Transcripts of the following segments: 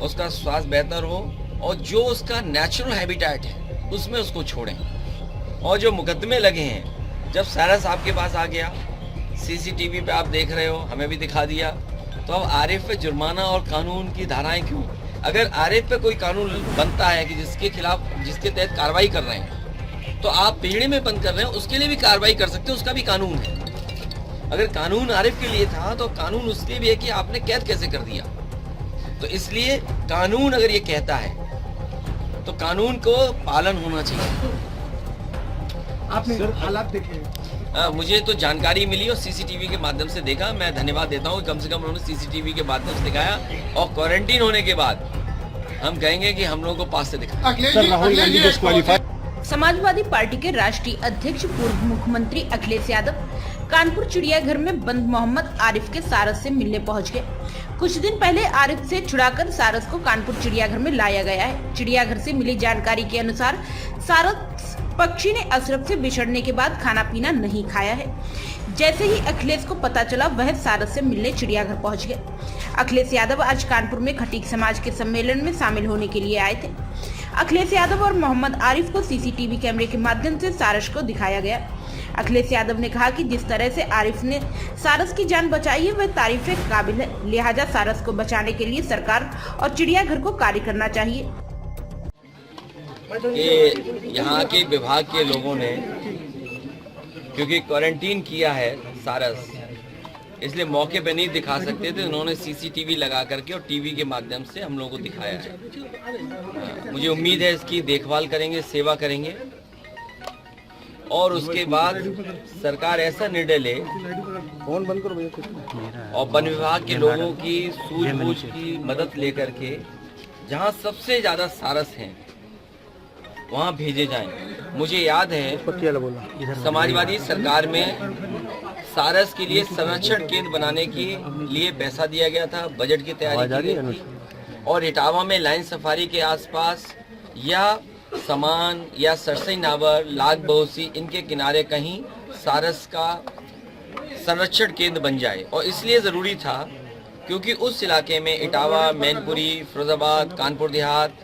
उसका स्वास्थ्य बेहतर हो और जो उसका नेचुरल हैबिटेट है उसमें उसको छोड़ें। और जो मुकदमे लगे हैं, जब सारस आपके पास आ गया, सीसीटीवी पे आप देख रहे हो, हमें भी दिखा दिया, तो अब आरिफ पे जुर्माना और कानून की धाराएं क्यों? अगर आरिफ पे कोई कानून बनता है कि जिसके खिलाफ, जिसके तहत कार्रवाई कर रहे हैं, तो आप पिंजड़े में बंद कर रहे हैं, उसके लिए भी कार्रवाई कर सकते हैं, उसका भी कानून है। अगर कानून आरिफ के लिए था तो कानून उसके भी है कि आपने कैद कैसे कर दिया। तो इसलिए कानून अगर ये कहता है तो कानून को पालन होना चाहिए। आपने हालात देखे? मुझे तो जानकारी मिली और सीसीटीवी के माध्यम से देखा। मैं धन्यवाद देता हूँ, कम से कम उन्होंने सीसीटीवी के माध्यम से दिखाया, और क्वारंटीन होने के बाद हम कहेंगे कि हम लोगों को पास से दिखाया। समाजवादी पार्टी के राष्ट्रीय अध्यक्ष पूर्व मुख्यमंत्री अखिलेश यादव कानपुर चिड़ियाघर में बंद मोहम्मद आरिफ के सारस से मिलने पहुंच गए। कुछ दिन पहले आरिफ से छुड़ाकर सारस को कानपुर चिड़ियाघर में लाया गया है। चिड़ियाघर से मिली जानकारी के अनुसार सारस पक्षी ने अशरफ से बिछड़ने के बाद खाना पीना नहीं खाया है। जैसे ही अखिलेश को पता चला, वह सारस से मिलने चिड़ियाघर पहुंच गए। अखिलेश यादव आज कानपुर में खटीक समाज के सम्मेलन में शामिल होने के लिए आए थे। अखिलेश यादव और मोहम्मद आरिफ को सीसीटीवी कैमरे के माध्यम से सारस को दिखाया गया। अखिलेश यादव ने कहा कि जिस तरह से आरिफ ने सारस की जान बचाई है, वह तारीफ के काबिल है। लिहाजा सारस को बचाने के लिए सरकार और चिड़ियाघर को कार्य करना चाहिए। यहाँ के विभाग के लोगों ने क्योंकि क्वारंटीन किया है सारस, इसलिए मौके पे नहीं दिखा सकते थे, उन्होंने सीसीटीवी लगा करके और टीवी के माध्यम से हम लोगों को दिखाया है। मुझे उम्मीद है इसकी देखभाल करेंगे, सेवा करेंगे, और उसके बाद सरकार ऐसा निर्णय ले और वन विभाग के लोगों की सूझबूझ की मदद लेकर के जहाँ सबसे ज्यादा सारस हैं वहाँ भेजे जाएं। मुझे याद है समाजवादी सरकार में सारस के लिए संरक्षण केंद्र बनाने के लिए पैसा दिया गया था, बजट की तैयारी की गई थी, और इटावा में लाइन सफारी के आसपास या समान या सरसई नावर, लाग बहोसी, इनके किनारे कहीं सारस का संरक्षण केंद्र बन जाए। और इसलिए ज़रूरी था क्योंकि उस इलाके में इटावा, मैनपुरी, फिरोजाबाद, कानपुर देहात,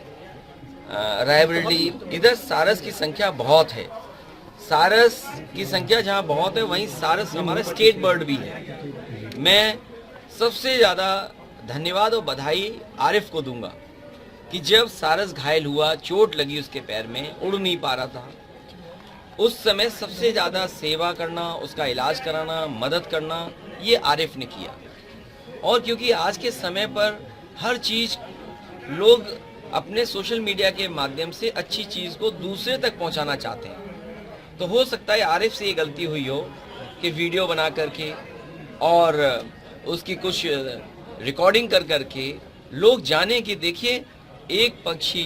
रायबरेली, इधर सारस की संख्या बहुत है। सारस की संख्या जहाँ बहुत है, वहीं सारस हमारा स्टेट बर्ड भी है। मैं सबसे ज़्यादा धन्यवाद और बधाई आरिफ को दूंगा कि जब सारस घायल हुआ, चोट लगी उसके पैर में, उड़ नहीं पा रहा था, उस समय सबसे ज़्यादा सेवा करना, उसका इलाज कराना, मदद करना, ये आरिफ ने किया। और क्योंकि आज के समय पर हर चीज़ लोग अपने सोशल मीडिया के माध्यम से अच्छी चीज़ को दूसरे तक पहुंचाना चाहते हैं, तो हो सकता है आरिफ से ये गलती हुई हो कि वीडियो बना करके और उसकी कुछ रिकॉर्डिंग कर करके लोग जाने कि देखिए एक पक्षी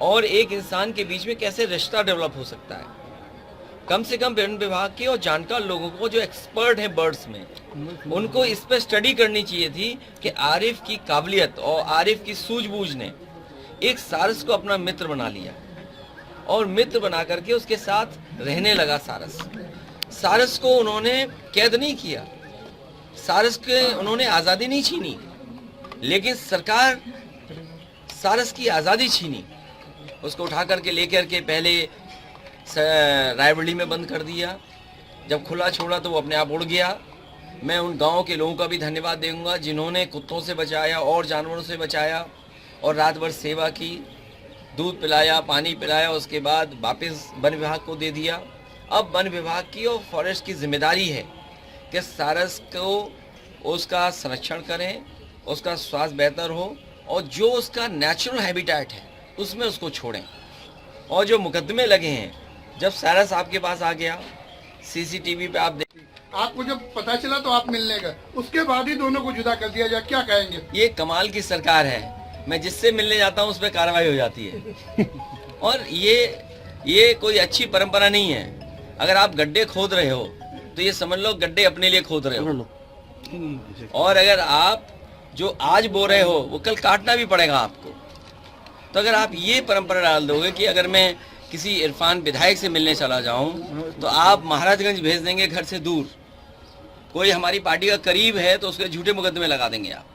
और एक इंसान के बीच में कैसे रिश्ता डेवलप हो सकता है। कम से कम वन विभाग के और जानकार लोगों को, जो एक्सपर्ट हैं बर्ड्स में, उनको इस पर स्टडी करनी चाहिए थी कि आरिफ की काबिलियत और आरिफ की सूझबूझ ने एक सारस को अपना मित्र बना लिया और मित्र बना करके उसके साथ रहने लगा। सारस को उन्होंने कैद नहीं किया, सारस के उन्होंने आज़ादी नहीं छीनी, लेकिन सरकार सारस की आज़ादी छीनी। उसको उठा करके लेकर के पहले रायबरेली में बंद कर दिया, जब खुला छोड़ा तो वो अपने आप उड़ गया। मैं उन गाँव के लोगों का भी धन्यवाद दूंगा जिन्होंने कुत्तों से बचाया और जानवरों से बचाया और रात भर सेवा की, दूध पिलाया, पानी पिलाया, उसके बाद वापस वन विभाग को दे दिया। अब वन विभाग की और फॉरेस्ट की जिम्मेदारी है कि सारस को उसका संरक्षण करें, उसका स्वास्थ्य बेहतर हो और जो उसका नेचुरल हैबिटेट है उसमें उसको छोड़ें। और जो मुकदमे लगे हैं, जब सारस आपके पास आ गया, सीसीटीवी पे आप आपको जब पता चला तो आप मिलने गए, उसके बाद ही दोनों को जुदा कर दिया जाए, क्या कहेंगे? ये कमाल की सरकार है, मैं जिससे मिलने जाता हूँ उस पर कार्रवाई हो जाती है। और ये कोई अच्छी परंपरा नहीं है। अगर आप गड्ढे खोद रहे हो तो ये समझ लो गड्ढे अपने लिए खोद रहे हो, और अगर आप जो आज बो रहे हो वो कल काटना भी पड़ेगा आपको। तो अगर आप ये परंपरा डाल दोगे कि अगर मैं किसी इरफान विधायक से मिलने चला जाऊं तो आप महाराजगंज भेज देंगे घर से दूर, कोई हमारी पार्टी का करीब है तो उसके झूठे मुकदमे लगा देंगे आप।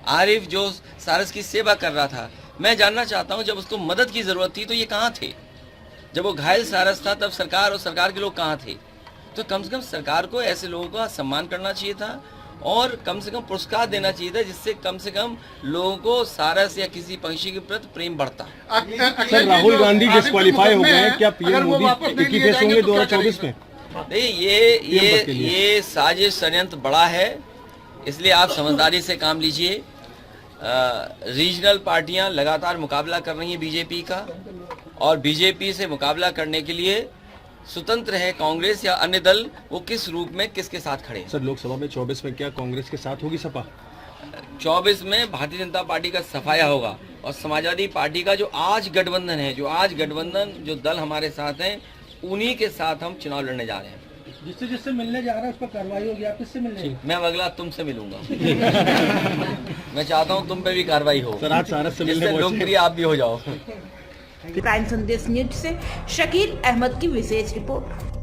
आरिफ जो सारस की सेवा कर रहा था, मैं जानना चाहता हूं जब उसको मदद की जरूरत थी तो ये कहाँ थे? जब वो घायल सारस था तब सरकार और सरकार के लोग कहाँ थे? तो कम से कम सरकार को ऐसे लोगों का सम्मान करना चाहिए था और कम से कम पुरस्कार देना चाहिए था, जिससे कम से कम लोगों को सारस या किसी पंछी के प्रति प्रेम बढ़ता। सर, राहुल गांधी डिस्क्वालीफाई हो गए हैं, क्या पीएम मोदी इक्की फेस होंगे 2024 में? नहीं, ये साजिश षड्यंत्र बड़ा है, इसलिए आप समझदारी से काम लीजिए। रीजनल पार्टियां लगातार मुकाबला कर रही हैं बीजेपी का, और बीजेपी से मुकाबला करने के लिए स्वतंत्र है कांग्रेस या अन्य दल, वो किस रूप में किसके साथ खड़े हैं। सर, लोकसभा में 24 में क्या कांग्रेस के साथ होगी सपा? 24 में भारतीय जनता पार्टी का सफाया होगा और समाजवादी पार्टी का जो आज गठबंधन जो दल हमारे साथ हैं, उन्हीं के साथ हम चुनाव लड़ने जा रहे हैं। जिससे मिलने जा रहा है उस पर कार्रवाई होगी, आप किससे मिलने? मैं अगला तुमसे मिलूंगा। मैं चाहता हूं तुम पे भी कार्रवाई हो, सर, आज सारस से मिलने जिससे लोकप्रिय आप भी हो जाओ। प्राइम संदेश न्यूज से शकील अहमद की विशेष रिपोर्ट।